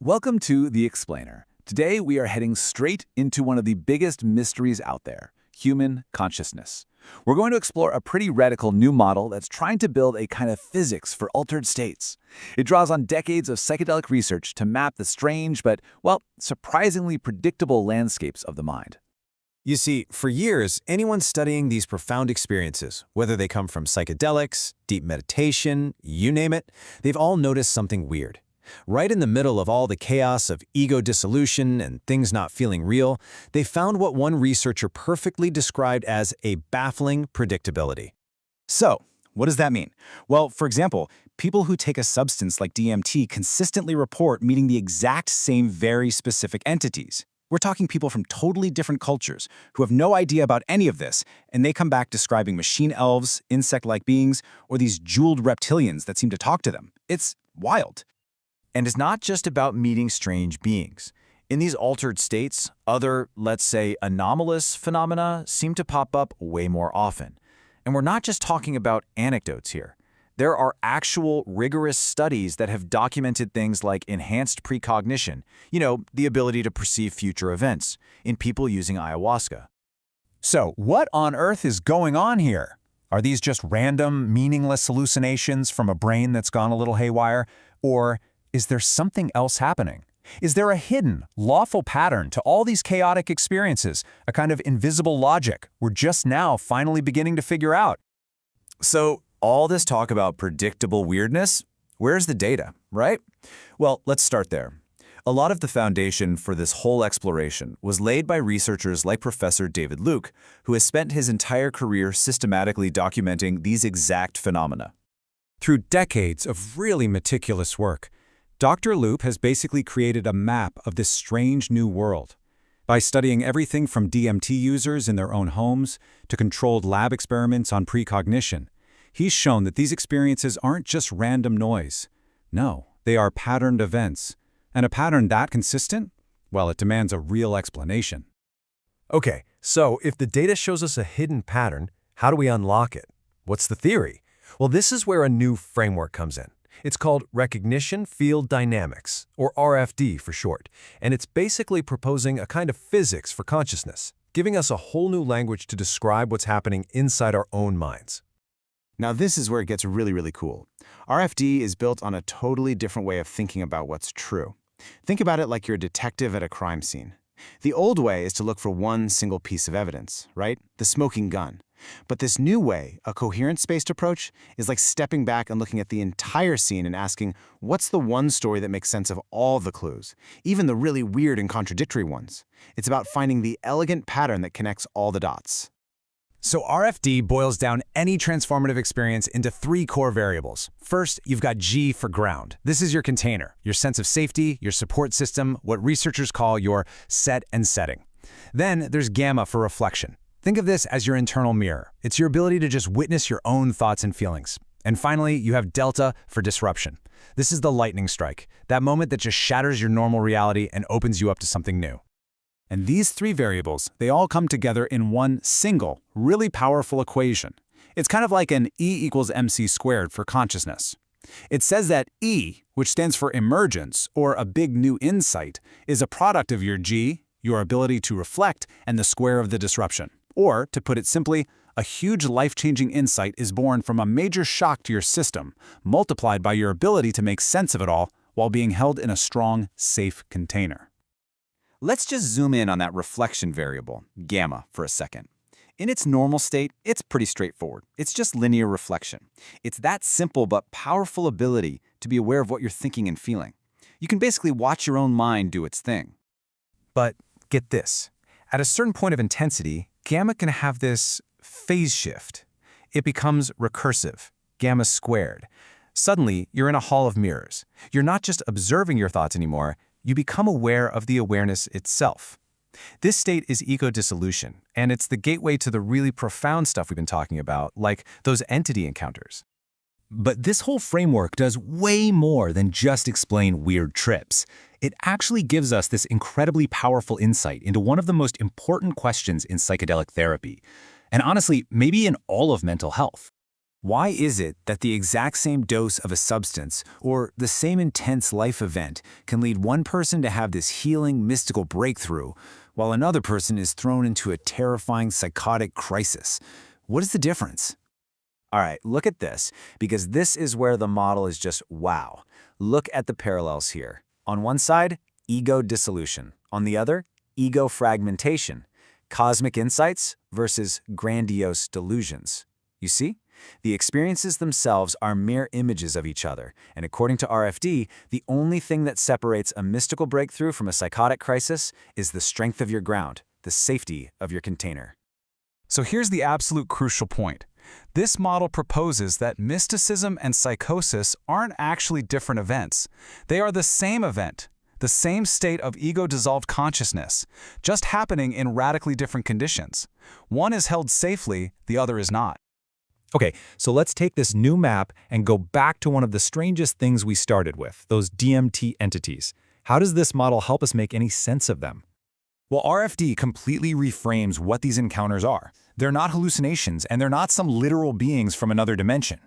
Welcome to The Explainer. Today we are heading straight into one of the biggest mysteries out there, human consciousness. We're going to explore a pretty radical new model that's trying to build a kind of physics for altered states. It draws on decades of psychedelic research to map the strange but, well, surprisingly predictable landscapes of the mind. You see, for years, anyone studying these profound experiences, whether they come from psychedelics, deep meditation, you name it, they've all noticed something weird. Right in the middle of all the chaos of ego dissolution and things not feeling real, they found what one researcher perfectly described as a baffling predictability. So, what does that mean? Well, for example, people who take a substance like DMT consistently report meeting the exact same very specific entities. We're talking people from totally different cultures who have no idea about any of this, and they come back describing machine elves, insect-like beings, or these jeweled reptilians that seem to talk to them. It's wild. And it's not just about meeting strange beings. In these altered states, other, let's say, anomalous phenomena seem to pop up way more often. And we're not just talking about anecdotes here. There are actual rigorous studies that have documented things like enhanced precognition, the ability to perceive future events, in people using ayahuasca. So, what on earth is going on here? Are these just random, meaningless hallucinations from a brain that's gone a little haywire? Or is there something else happening? Is there a hidden, lawful pattern to all these chaotic experiences, a kind of invisible logic we're just now finally beginning to figure out? So, all this talk about predictable weirdness, where's the data, right? Well, let's start there. A lot of the foundation for this whole exploration was laid by researchers like Professor David Luke, who has spent his entire career systematically documenting these exact phenomena. Through decades of really meticulous work, Dr. Loop has basically created a map of this strange new world. By studying everything from DMT users in their own homes to controlled lab experiments on precognition, he's shown that these experiences aren't just random noise. No, they are patterned events. And a pattern that consistent? Well, it demands a real explanation. Okay, so if the data shows us a hidden pattern, how do we unlock it? What's the theory? Well, this is where a new framework comes in. It's called Recognition Field Dynamics, or RFD for short, and it's basically proposing a kind of physics for consciousness, giving us a whole new language to describe what's happening inside our own minds. Now this is where it gets really cool. RFD is built on a totally different way of thinking about what's true. Think about it like you're a detective at a crime scene. The old way is to look for one single piece of evidence, right? The smoking gun. But this new way, a coherence-based approach, is like stepping back and looking at the entire scene and asking, what's the one story that makes sense of all the clues, even the really weird and contradictory ones? It's about finding the elegant pattern that connects all the dots. So RFD boils down any transformative experience into three core variables. First, you've got G for ground. This is your container, your sense of safety, your support system, what researchers call your set and setting. Then there's gamma for reflection. Think of this as your internal mirror. It's your ability to just witness your own thoughts and feelings. And finally, you have delta for disruption. This is the lightning strike, that moment that just shatters your normal reality and opens you up to something new. And these three variables, they all come together in one single, really powerful equation. It's kind of like an E equals mc squared for consciousness. It says that E, which stands for emergence, or a big new insight, is a product of your G, your ability to reflect, and the square of the disruption. Or, to put it simply, a huge life-changing insight is born from a major shock to your system, multiplied by your ability to make sense of it all while being held in a strong, safe container. Let's just zoom in on that reflection variable, gamma, for a second. In its normal state, it's pretty straightforward. It's just linear reflection. It's that simple but powerful ability to be aware of what you're thinking and feeling. You can basically watch your own mind do its thing. But get this. At a certain point of intensity, gamma can have this phase shift. It becomes recursive, gamma squared. Suddenly, you're in a hall of mirrors. You're not just observing your thoughts anymore, you become aware of the awareness itself. This state is ego dissolution, and it's the gateway to the really profound stuff we've been talking about, like those entity encounters. But this whole framework does way more than just explain weird trips. It actually gives us this incredibly powerful insight into one of the most important questions in psychedelic therapy, and honestly, maybe in all of mental health. Why is it that the exact same dose of a substance or the same intense life event can lead one person to have this healing, mystical breakthrough, while another person is thrown into a terrifying psychotic crisis? What is the difference? All right, look at this, because this is where the model is just wow. Look at the parallels here. On one side, ego dissolution. On the other, ego fragmentation. Cosmic insights versus grandiose delusions. You see? The experiences themselves are mere images of each other, and according to RFD, the only thing that separates a mystical breakthrough from a psychotic crisis is the strength of your ground, the safety of your container. So here's the absolute crucial point. This model proposes that mysticism and psychosis aren't actually different events. They are the same event, the same state of ego-dissolved consciousness, just happening in radically different conditions. One is held safely, the other is not. Okay, so let's take this new map and go back to one of the strangest things we started with, those DMT entities. How does this model help us make any sense of them? Well, RFD completely reframes what these encounters are. They're not hallucinations, and they're not some literal beings from another dimension.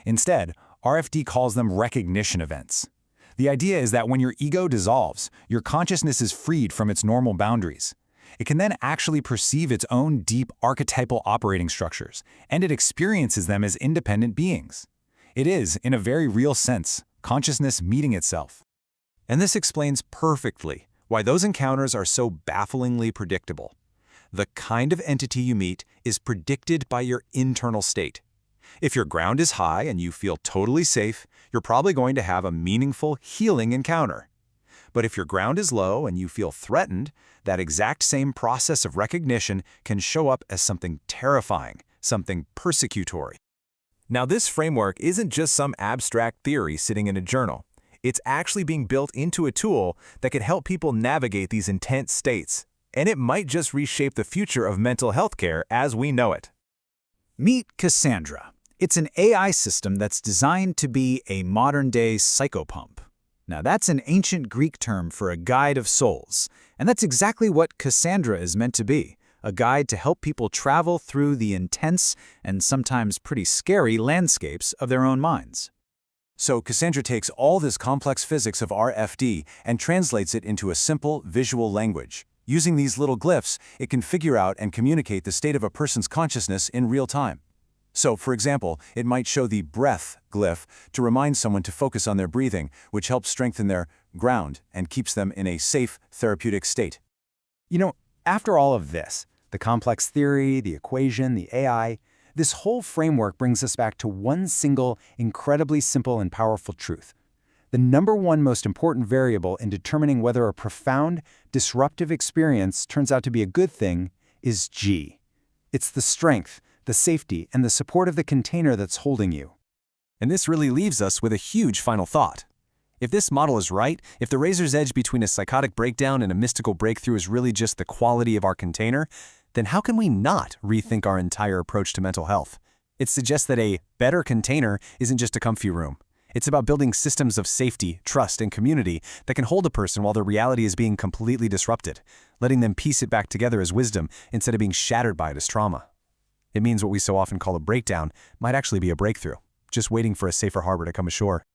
Instead, RFD calls them recognition events. The idea is that when your ego dissolves, your consciousness is freed from its normal boundaries. It can then actually perceive its own deep archetypal operating structures, and it experiences them as independent beings. It is, in a very real sense, consciousness meeting itself. And this explains perfectly why those encounters are so bafflingly predictable. The kind of entity you meet is predicted by your internal state. If your ground is high and you feel totally safe, you're probably going to have a meaningful, healing encounter. But if your ground is low and you feel threatened, that exact same process of recognition can show up as something terrifying, something persecutory. Now, this framework isn't just some abstract theory sitting in a journal. It's actually being built into a tool that can help people navigate these intense states. And it might just reshape the future of mental health care as we know it. Meet Cassandra. It's an AI system that's designed to be a modern-day psychopump. Now, that's an ancient Greek term for a guide of souls, and that's exactly what Cassandra is meant to be, a guide to help people travel through the intense and sometimes pretty scary landscapes of their own minds. So Cassandra takes all this complex physics of RFD and translates it into a simple visual language. Using these little glyphs, it can figure out and communicate the state of a person's consciousness in real time. So, for example, it might show the breath glyph to remind someone to focus on their breathing, which helps strengthen their ground and keeps them in a safe, therapeutic state. You know, after all of this, the complex theory, the equation, the AI, this whole framework brings us back to one single, incredibly simple and powerful truth. The number one most important variable in determining whether a profound, disruptive experience turns out to be a good thing is G. It's the strength, the safety, and the support of the container that's holding you. And this really leaves us with a huge final thought. If this model is right, if the razor's edge between a psychotic breakdown and a mystical breakthrough is really just the quality of our container, then how can we not rethink our entire approach to mental health? It suggests that a better container isn't just a comfy room. It's about building systems of safety, trust, and community that can hold a person while their reality is being completely disrupted, letting them piece it back together as wisdom instead of being shattered by it as trauma. It means what we so often call a breakdown might actually be a breakthrough, just waiting for a safer harbor to come ashore.